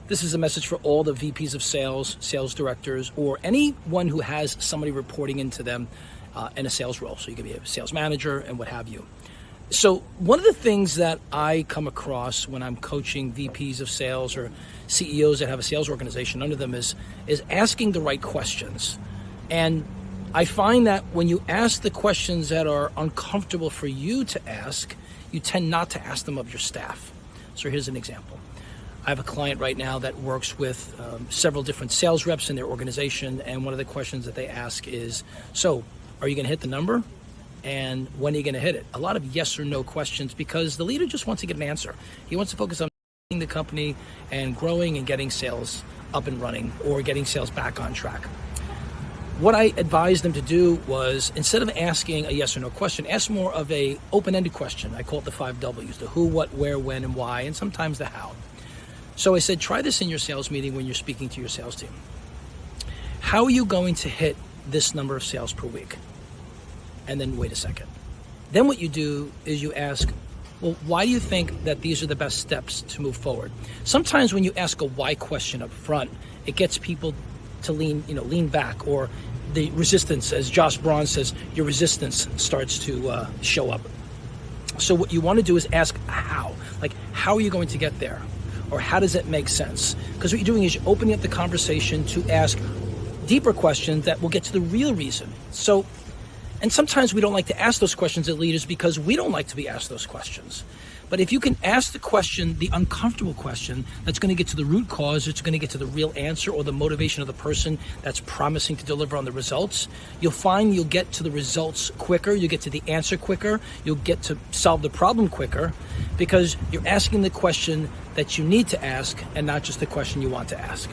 This is a message for all the VPs of sales, sales directors, or anyone who has somebody reporting into them in a sales role. So you could be a sales manager and what have you. So one of the things that I come across when I'm coaching VPs of sales or CEOs that have a sales organization under them is asking the right questions. And I find that when you ask the questions that are uncomfortable for you to ask, you tend not to ask them of your staff. So here's an example. I have a client right now that works with several different sales reps in their organization, and one of the questions that they ask is, so are you going to hit the number? And when are you going to hit it? A lot of yes or no questions, because the leader just wants to get an answer. He wants to focus on the company and growing and getting sales up and running, or getting sales back on track. What I advised them to do was, instead of asking a yes or no question, ask more of a open-ended question. I call it the 5 W's, the who, what, where, when, and why, and sometimes the how. So I said, try this in your sales meeting when you're speaking to your sales team. How are you going to hit this number of sales per week? And then wait a second. Then what you do is you ask, well, why do you think that these are the best steps to move forward? Sometimes when you ask a why question up front, it gets people to lean back, or the resistance, as Josh Braun says, your resistance starts to show up. So what you want to do is ask how. Like, how are you going to get there? Or how does it make sense? Because what you're doing is you're opening up the conversation to ask deeper questions that will get to the real reason. So, and sometimes we don't like to ask those questions as leaders because we don't like to be asked those questions. But if you can ask the question, the uncomfortable question, that's going to get to the root cause, it's going to get to the real answer or the motivation of the person that's promising to deliver on the results, you'll find you'll get to the results quicker, you'll get to the answer quicker, you'll get to solve the problem quicker, because you're asking the question that you need to ask and not just the question you want to ask.